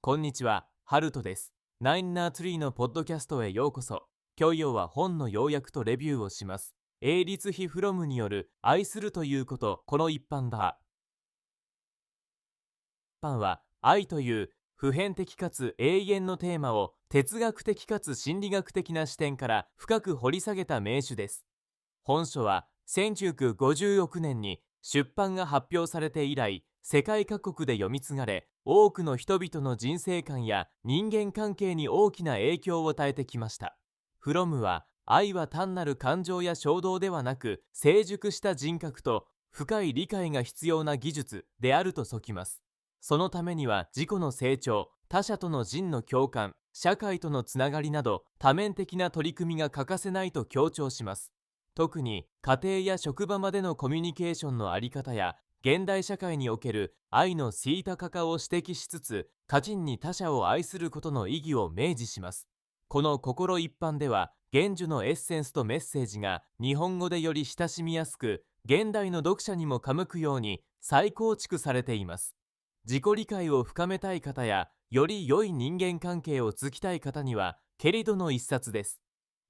こんにちは、ハルトです。ナインナーツリーのポッドキャストへようこそ。今日は本の要約とレビューをします。英律ヒフロムによる愛するということ、この一般だ。一般は愛という普遍的かつ永遠のテーマを哲学的かつ心理学的な視点から深く掘り下げた名手です。本書は1956年に出版が発表されて以来、世界各国で読み継がれ、多くの人々の人生観や人間関係に大きな影響を与えてきました。フロムは、愛は単なる感情や衝動ではなく、成熟した人格と深い理解が必要な技術であると説きます。そのためには自己の成長、他者との人の共感、社会とのつながりなど多面的な取り組みが欠かせないと強調します。特に家庭や職場までのコミュニケーションの在り方や現代社会における愛の衰多化を指摘しつつ、過尽に他者を愛することの意義を明示します。この心一般では、原著のエッセンスとメッセージが日本語でより親しみやすく、現代の読者にも噛むくように再構築されています。自己理解を深めたい方や、より良い人間関係を築きたい方には、けれどの一冊です。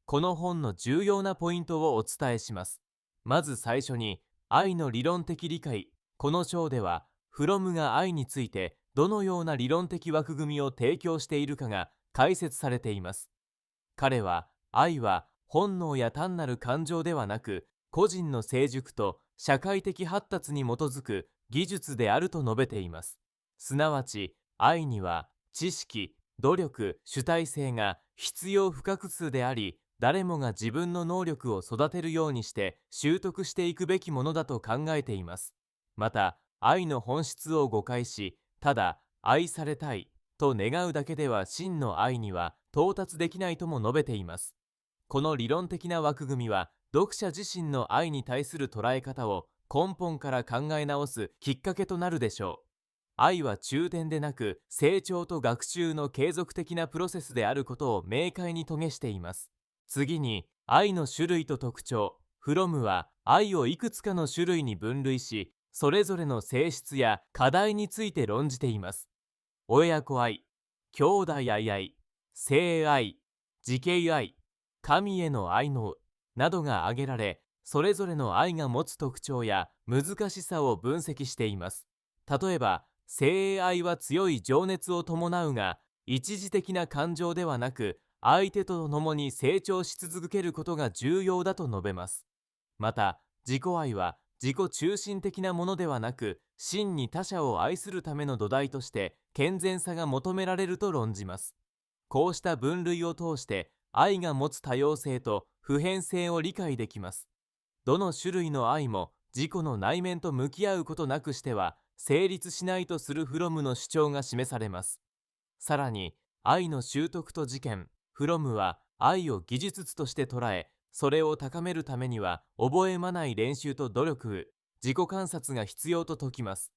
この本の重要なポイントをお伝えします。まず最初に、愛の理論的理解。この章では、フロムが愛についてどのような理論的枠組みを提供しているかが解説されています。彼は、愛は本能や単なる感情ではなく、個人の成熟と社会的発達に基づく技術であると述べています。すなわち、愛には知識、努力、主体性が必要不可欠であり、誰もが自分の能力を育てるようにして習得していくべきものだと考えています。また、愛の本質を誤解し、ただ愛されたいと願うだけでは真の愛には到達できないとも述べています。この理論的な枠組みは、読者自身の愛に対する捉え方を根本から考え直すきっかけとなるでしょう。愛は中点でなく、成長と学習の継続的なプロセスであることを明快に遂げしています。次に、愛の種類と特徴。フロムは愛をいくつかの種類に分類し、それぞれの性質や課題について論じています。親子愛、兄弟愛、性愛、自敬愛、神への愛のなどが挙げられ、それぞれの愛が持つ特徴や難しさを分析しています。例えば、性愛は強い情熱を伴うが、一時的な感情ではなく、相手と共に成長し続けることが重要だと述べます。また、自己愛は自己中心的なものではなく、真に他者を愛するための土台として健全さが求められると論じます。こうした分類を通して、愛が持つ多様性と普遍性を理解できます。どの種類の愛も自己の内面と向き合うことなくしては成立しないとするフロムの主張が示されます。さらに、愛の習得と実験。フロムは愛を技術として捉え、それを高めるためには覚えまない練習と努力、自己観察が必要と説きます。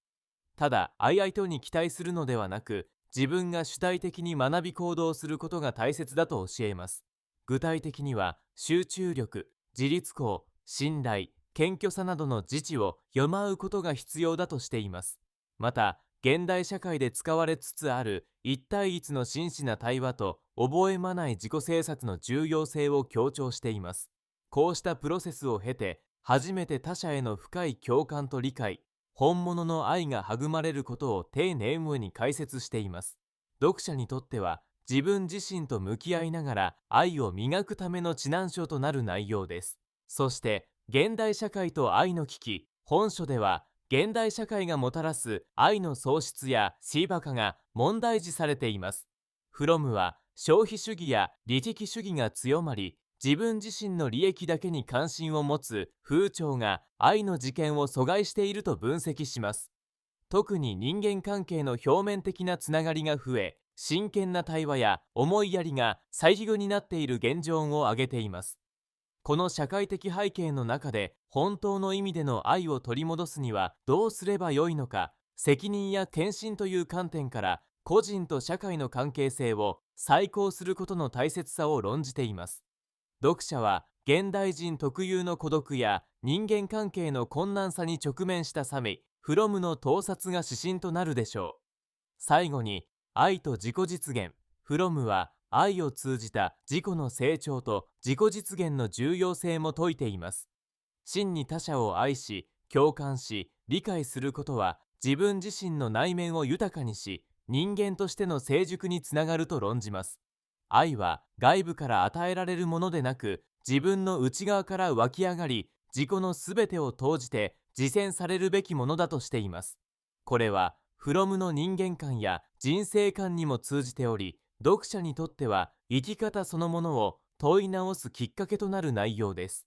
ただ、相手に期待するのではなく、自分が主体的に学び行動することが大切だと教えます。具体的には、集中力、自立行、信頼、謙虚さなどの自治を読まうことが必要だとしています。また、現代社会で使われつつある一対一の真摯な対話と覚えまない自己制作の重要性を強調しています。こうしたプロセスを経て、初めて他者への深い共感と理解、本物の愛が育まれることを丁寧に解説しています。読者にとっては、自分自身と向き合いながら愛を磨くための指南書となる内容です。そして、現代社会と愛の危機。本書では、現代社会がもたらす愛の喪失やシーバ化が問題視されています。フロムは、消費主義や利益主義が強まり、自分自身の利益だけに関心を持つ風潮が愛の事件を阻害していると分析します。特に人間関係の表面的なつながりが増え、真剣な対話や思いやりが最義になっている現状を挙げています。この社会的背景の中で本当の意味での愛を取り戻すにはどうすればよいのか、責任や献身という観点から個人と社会の関係性を再考することの大切さを論じています。読者は現代人特有の孤独や人間関係の困難さに直面した際、フロムの洞察が指針となるでしょう。最後に、愛と自己実現 from は愛を通じた自己の成長と自己実現の重要性も説いています。真に他者を愛し、共感し、理解することは自分自身の内面を豊かにし、人間としての成熟につながると論じます。愛は外部から与えられるものでなく、自分の内側から湧き上がり、自己のすべてを投じて実践されるべきものだとしています。これは、フロムの人間観や人生観にも通じており、読者にとっては生き方そのものを問い直すきっかけとなる内容です。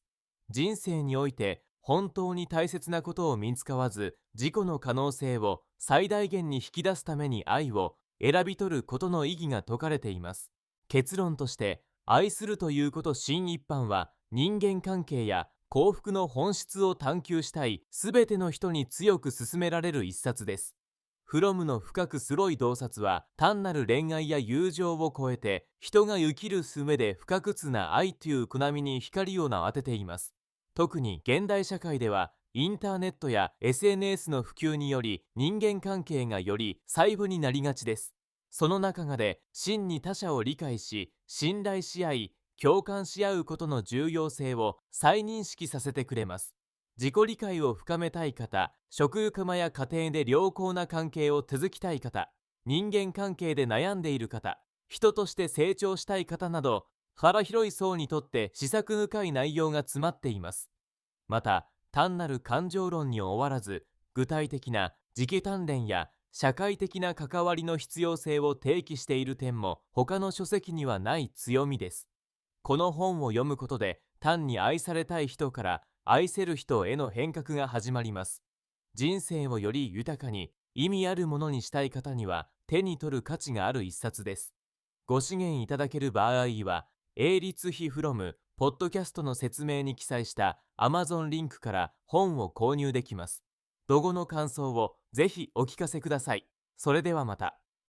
人生において本当に大切なことを見つかわず、自己の可能性を最大限に引き出すために愛を選び取ることの意義が説かれています。結論として、愛するということ新一般は、人間関係や幸福の本質を探求したいすべての人に強く勧められる一冊です。フロムの深くスロい洞察は、単なる恋愛や友情を超えて、人が生きる上で不可屈な愛というコナミに光を当てています。特に現代社会では、インターネットや SNS の普及により、人間関係がより細部になりがちです。その中で、真に他者を理解し、信頼し合い、共感し合うことの重要性を再認識させてくれます。自己理解を深めたい方、食欲間や家庭で良好な関係を築きたい方、人間関係で悩んでいる方、人として成長したい方など、幅広い層にとって思索深い内容が詰まっています。また、単なる感情論に終わらず、具体的な自己鍛錬や社会的な関わりの必要性を提起している点も他の書籍にはない強みです。この本を読むことで、単に愛されたい人から愛せる人への変革が始まります。人生をより豊かに意味あるものにしたい方には手に取る価値がある一冊です。ご支援いただける場合は、営立費フロムポッドキャストの説明に記載した Amazon リンクから本を購入できます。ロゴの感想をぜひお聞かせください。それではまた。